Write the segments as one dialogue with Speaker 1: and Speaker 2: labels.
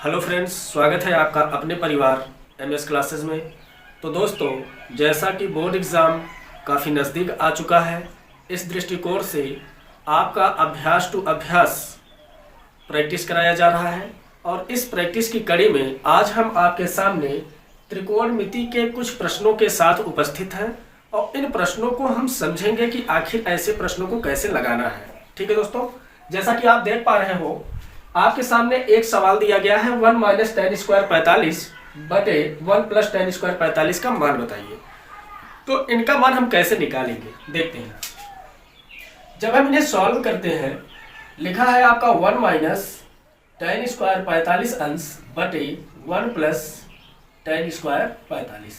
Speaker 1: Hello friends, स्वागत है आपका अपने परिवार एमएस क्लासेस में। तो दोस्तों, जैसा कि बोर्ड एग्ज़ाम काफ़ी नज़दीक आ चुका है, इस दृष्टिकोण से आपका अभ्यास टू अभ्यास प्रैक्टिस कराया जा रहा है। और इस प्रैक्टिस की कड़ी में आज हम आपके सामने त्रिकोणमिति के कुछ प्रश्नों के साथ उपस्थित हैं और इन प्रश्नों को हम समझेंगे कि आखिर ऐसे प्रश्नों को कैसे लगाना है। ठीक है दोस्तों, जैसा कि आप देख पा रहे हो, आपके सामने एक सवाल दिया गया है 1 माइनस टेन स्क्वायर 45 बटे 1 प्लस टेन स्क्वायर 45 का मान बताइए। तो इनका मान हम कैसे निकालेंगे देखते हैं। जब हम इन्हें सॉल्व करते हैं, लिखा है आपका 1 माइनस टेन स्क्वायर 45 अंश बटे 1 प्लस टेन स्क्वायर 45।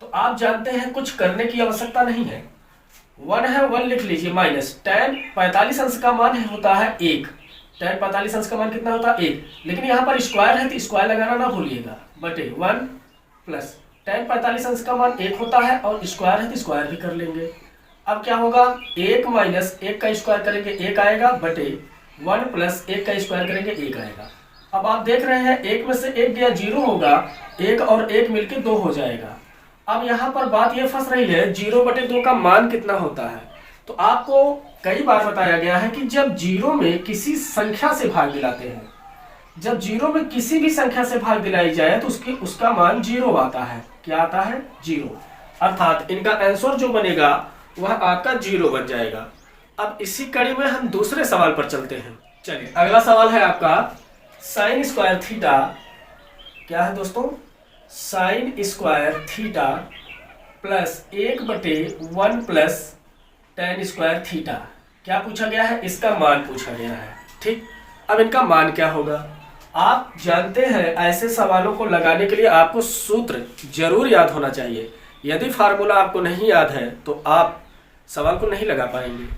Speaker 1: तो आप जानते हैं कुछ करने की आवश्यकता नहीं है, 1 है 1 लिख लीजिए, माइनस टेन 45 अंश का मान होता है 1। टेन 45 अंश का मान कितना होता है 1, लेकिन यहाँ पर स्क्वायर है तो स्क्वायर लगाना ना भूलिएगा, बटे 1 प्लस टेन 45 अंश का मान 1 होता है और स्क्वायर है तो स्क्वायर भी कर लेंगे। अब क्या होगा, 1 माइनस 1 का स्क्वायर करेंगे 1 आएगा, बटे 1 प्लस 1 का स्क्वायर करेंगे 1 आएगा। अब आप देख रहे हैं 1 में से 1 गया 0 होगा, 1 और 1 मिलके 2 हो जाएगा। अब यहाँ पर बात ये फंस रही है 0 बटे 2 का मान कितना होता है। तो आपको कई बार बताया गया है कि जब 0 में किसी संख्या से भाग दिलाते हैं, जब 0 में किसी भी संख्या से भाग दिलाई जाए तो उसका मान 0 आता है। क्या आता है? 0। अर्थात इनका आंसर जो बनेगा वह आपका 0 बन जाएगा। अब इसी कड़ी में हम दूसरे सवाल पर चलते हैं। चलिए, अगला सवाल है आपका साइन स्क्वायर थीटा। क्या है दोस्तों? साइन स्क्वायर थीटा प्लस 1 बटे 1 प्लस टेन स्क्वायर थीटा। क्या पूछा गया है? इसका मान पूछा गया है। ठीक, अब इनका मान क्या होगा? आप जानते हैं ऐसे सवालों को लगाने के लिए आपको सूत्र जरूर याद होना चाहिए। यदि फार्मूला आपको नहीं याद है तो आप सवाल को नहीं लगा पाएंगे।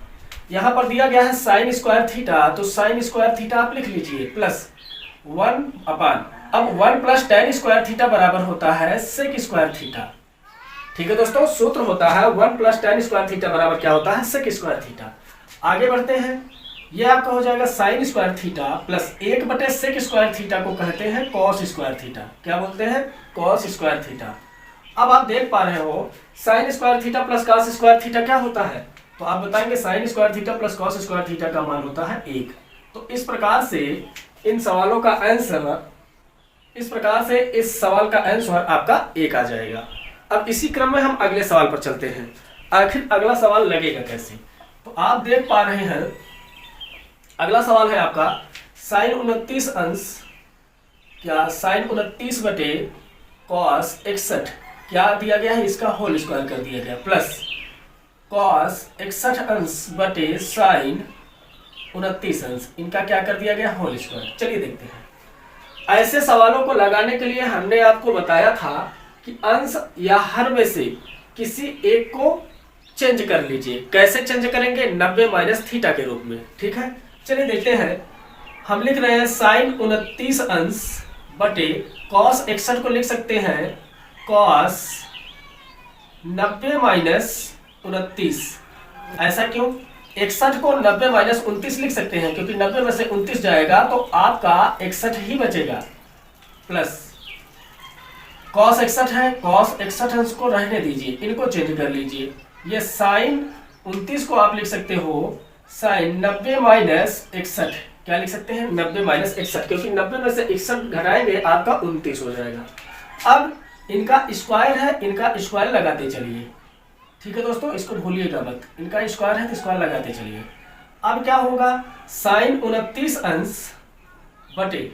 Speaker 1: यहाँ पर दिया गया है साइन स्क्वायर थीटा, तो साइन स्क्वायर थीटा आप लिख लीजिए प्लस 1 अपान, अब 1 प्लस टेन स्क्वायर थीटा बराबर होता है सेक स्क्वायर थीटा। ठीक है दोस्तों, सूत्र होता है 1 प्लस टेन स्क्वायर थीटा बराबर क्या होता है? Sec square theta. आगे बढ़ते हैं, यह आपका हो जाएगा साइन स्क्वायर थीटा प्लस 1 बटे सेक स्क्वायर थीटा को कहते हैं कॉस स्क्वायर थीटा। क्या बोलते हैं? Cos square theta. अब आप देख पा रहे हो sine square theta plus cos square theta क्या होता है, तो आप बताएंगे sine square theta plus cos square theta का मान होता है 1। तो इस प्रकार से इन सवालों का आंसर, इस प्रकार से इस सवाल का आंसर आपका 1 आ जाएगा। अब इसी क्रम में हम अगले सवाल पर चलते हैं। आखिर अगला सवाल लगेगा कैसे, तो आप देख पा रहे हैं अगला सवाल है आपका साइन 29 अंश, क्या साइन 29 बटे कॉस 61 क्या दिया गया है? इसका होल स्क्वायर कर दिया गया, प्लस कॉस 61 अंश बटे साइन 29 अंश, इनका क्या कर दिया गया? Whole square. चलिए देखते हैं। ऐसे सवालों को लगाने के लिए हमने आपको बताया था कि अंश या हर में से किसी एक को चेंज कर लीजिए। कैसे चेंज करेंगे? 90 माइनस थीटा के रूप में। ठीक है, चलिए देखते हैं। हम लिख रहे हैं साइन 29 अंश बटे कॉस 61 को लिख सकते हैं कॉस 90 माइनस 29। ऐसा क्यों? 61 को 90 माइनस 29 लिख सकते हैं क्योंकि 90 में से 29 जाएगा तो आपका 61 ही बचेगा, प्लस कॉस 61 है, कॉस 61 अंश को रहने दीजिए, इनको चेंज कर लीजिए। ये साइन 29 को आप लिख सकते हो साइन 90 माइनस 61। क्या लिख सकते हैं? 90 माइनस 61, क्योंकि 90 में से 61 घटाएंगे आपका 29 हो जाएगा। अब इनका स्क्वायर है, इनका स्क्वायर लगाते चलिए। ठीक है दोस्तों, इसको भूलिएगा मत, इनका स्क्वायर है तो स्क्वायर लगाते चलिए। अब क्या होगा, साइन 29 अंश बटे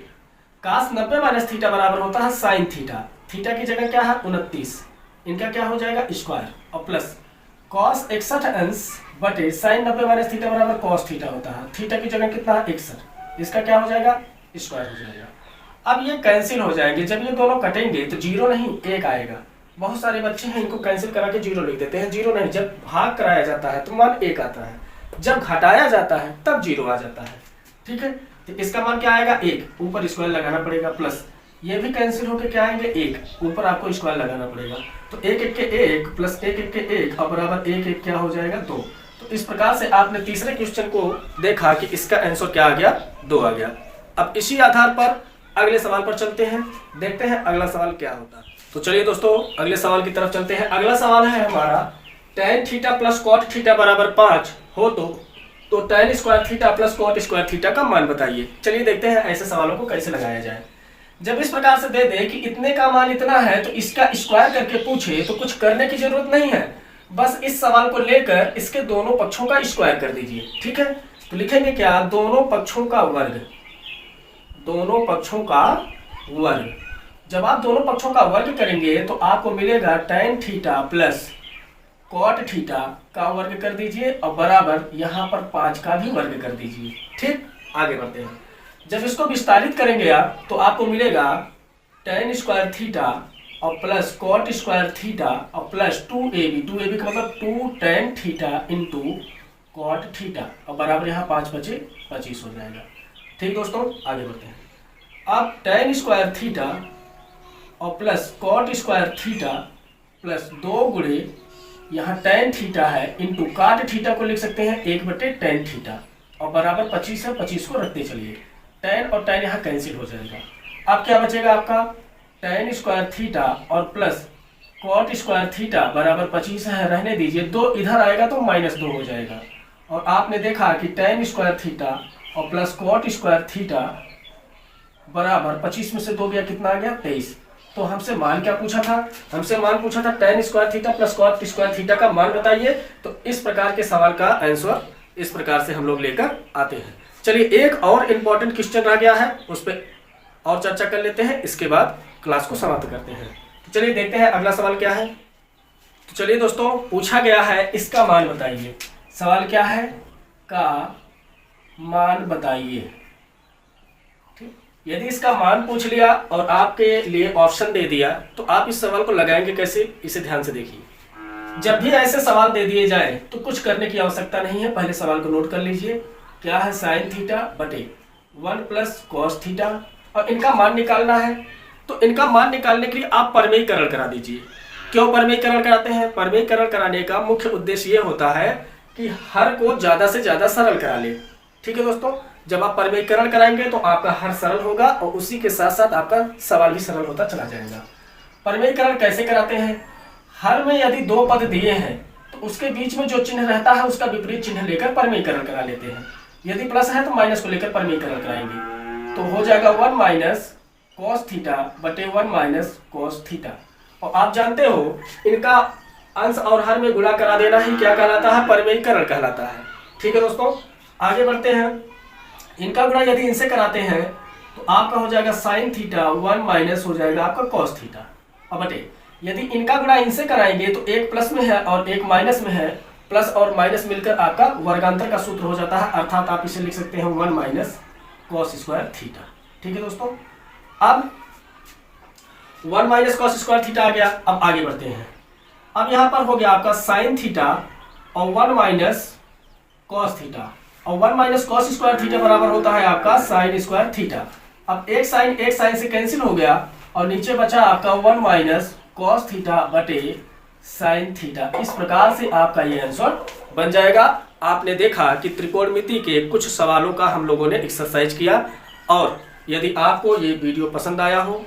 Speaker 1: कास 90 माइनस थीटा बराबर होता है साइन थीटा। थीटा की जगह क्या है? 29, इनका क्या हो जाएगा? स्क्वायर, और प्लस कॉस 61 अंश बटे साइन 90 माइनस थीटा बराबर कॉस थीटा होता है। थीटा की जगह कितना है? 61, इसका क्या हो जाएगा? स्क्वायर हो जाएगा। अब ये कैंसिल हो जाएंगे, जब ये दोनों कटेंगे तो 0 नहीं 1 आएगा। बहुत सारे बच्चे हैं इनको कैंसिल करा के 0 लिख देते हैं। 0 नहीं, जब भाग कराया जाता है तो मान 1 आता है, जब घटाया जाता है तब 0 आ जाता है। ठीक है, तो इसका मान क्या आएगा? 1, ऊपर स्क्वायर लगाना पड़ेगा, प्लस ये भी कैंसिल होकर क्या आएंगे? 1, ऊपर आपको स्क्वायर लगाना पड़ेगा। तो 1 1 के 1 प्लस 1 1 के 1 और बराबर 1 1 क्या हो जाएगा? 2। तो इस प्रकार से आपने तीसरे क्वेश्चन को देखा कि इसका आंसर क्या आ गया? 2 आ गया। अब इसी आधार पर अगले सवाल पर चलते हैं, देखते हैं अगला सवाल क्या होता है। तो चलिए दोस्तों अगले सवाल की तरफ चलते हैं। अगला सवाल है हमारा tan theta plus cot theta बराबर 5 हो तो tan square theta plus cot square theta का मान बताइए। चलिए देखते हैं ऐसे सवालों को कैसे लगाया जाए। जब इस प्रकार से दे दे कि इतने का मान इतना है तो इसका स्क्वायर करके पूछे तो कुछ करने की जरूरत नहीं है, बस इस सवाल को लेकर इसके दोनों पक्षों का स्क्वायर कर दीजिए। ठीक है, तो लिखेंगे क्या, दोनों पक्षों का वर्ग। दोनों पक्षों का वर्ग, जब आप दोनों पक्षों का वर्ग करेंगे तो आपको मिलेगा tan theta plus cot theta का वर्ग कर दीजिए और बराबर यहाँ पर 5 का भी वर्ग कर दीजिए। ठीक, आगे बढ़ते हैं। जब इसको विस्तारित करेंगे आप तो आपको मिलेगा tan स्क्वायर थीटा और प्लस कॉट स्क्वायर थीटा और प्लस 2ab, 2ab का मतलब 2 tan theta into cot theta और बराबर यहाँ 5 बचे 25 हो जाएगा। ठीक दोस्तों, आगे बढ़ते हैं। अब tan स्क्वायर थीटा और plus cot square theta plus 2 गुणे यहाँ tan थीटा है इंटू काट थीटा को लिख सकते हैं 1/tan थीटा और बराबर 25 है, 25 को रखते चलिए। tan और tan यहाँ कैंसिल हो जाएगा। अब क्या बचेगा आपका, tan स्क्वायर थीटा और प्लस कॉट स्क्वायर थीटा बराबर 25 है, रहने दीजिए। 2 इधर आएगा तो -2 हो जाएगा और आपने देखा कि tan स्क्वायर थीटा और प्लस कॉट स्क्वायर थीटा बराबर 25 में से 2 गया, कितना आ गया 23। तो हमसे मान क्या पूछा था, हमसे मान पूछा था tan square theta plus cot square theta का मान बताइए। तो इस प्रकार के सवाल का आंसर इस प्रकार से हम लोग लेकर आते हैं। चलिए एक और इम्पोर्टेंट क्वेश्चन रह गया है, उस पर और चर्चा कर लेते हैं, इसके बाद क्लास को समाप्त करते हैं। तो चलिए देखते हैं अगला सवाल क्या है। तो चलिए दोस्तों पूछा गया है इसका मान बताइए। सवाल क्या है, का मान बताइए। यदि इसका मान पूछ लिया और आपके लिए ऑप्शन दे दिया तो आप इस सवाल को लगाएंगे कैसे, इसे ध्यान से देखिए। जब भी ऐसे सवाल दे दिए जाए तो कुछ करने की आवश्यकता नहीं है, पहले सवाल को नोट कर लीजिए। क्या है, साइन थीटा बटे 1 प्लस कॉस थीटा और इनका मान निकालना है। तो इनका मान निकालने के लिए आप परमेयीकरण करा दीजिए। क्यों परमेयीकरण कराते हैं, परमेयीकरण कराने का मुख्य उद्देश्य ये होता है कि हर को ज्यादा से ज्यादा सरल करा ले। ठीक है दोस्तों, जब आप परमेयीकरण कराएंगे तो आपका हर सरल होगा और उसी के साथ साथ आपका सवाल भी सरल होता चला जाएगा। परमेयीकरण कैसे कराते हैं, हर में यदि 2 पद दिए हैं तो उसके बीच में जो चिन्ह रहता है उसका विपरीत चिन्ह लेकर परमेयीकरण करा लेते हैं। यदि प्लस है तो माइनस को लेकर परमेयीकरण कराएंगे तो हो जाएगा 1 माइनस कॉस थीटा बटे 1 माइनस कॉस थीटा। और आप जानते हो इनका अंश और हर में गुणा करा देना ही क्या कहलाता है, परमेयीकरण कहलाता है। ठीक है दोस्तों, आगे बढ़ते हैं। इनका गुणा यदि इनसे कराते हैं तो आपका हो जाएगा साइन थीटा 1 माइनस हो जाएगा आपका कॉस थीटा और बटे यदि इनका गुणा इनसे कराएंगे तो एक प्लस में है और एक माइनस में है, प्लस और माइनस मिलकर आपका वर्गांतर का सूत्र हो जाता है, अर्थात आप इसे लिख सकते हैं 1 माइनस कॉस स्क्वायर थीटा। ठीक है दोस्तों, अब 1 माइनस कॉस स्क्वायर थीटा आ गया। अब आगे बढ़ते हैं। अब यहाँ पर हो गया आपका साइन थीटा और 1 माइनस कॉस थीटा और 1 माइनस कॉस स्क्वायर थीटा बराबर होता है आपका साइन स्क्वायर थीटा। अब एक साइन से कैंसिल हो गया और नीचे बचा आपका 1 माइनस कॉस थीटा बटे साइन थीटा। इस प्रकार से आपका ये आंसर बन जाएगा। आपने देखा कि त्रिकोणमिति के कुछ सवालों का हम लोगों ने एक्सरसाइज किया और यदि आपको ये वीडियो पसंद आया हो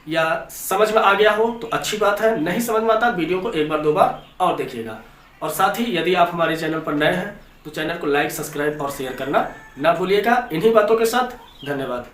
Speaker 1: या समझ में आ गया हो तो अच्छी बात है, नहीं समझ में आता वीडियो को एक बार 2 बार और देखिएगा। और साथ ही यदि आप हमारे चैनल पर नए हैं तो चैनल को लाइक, सब्सक्राइब और शेयर करना ना भूलिएगा। इन्हीं बातों के साथ धन्यवाद।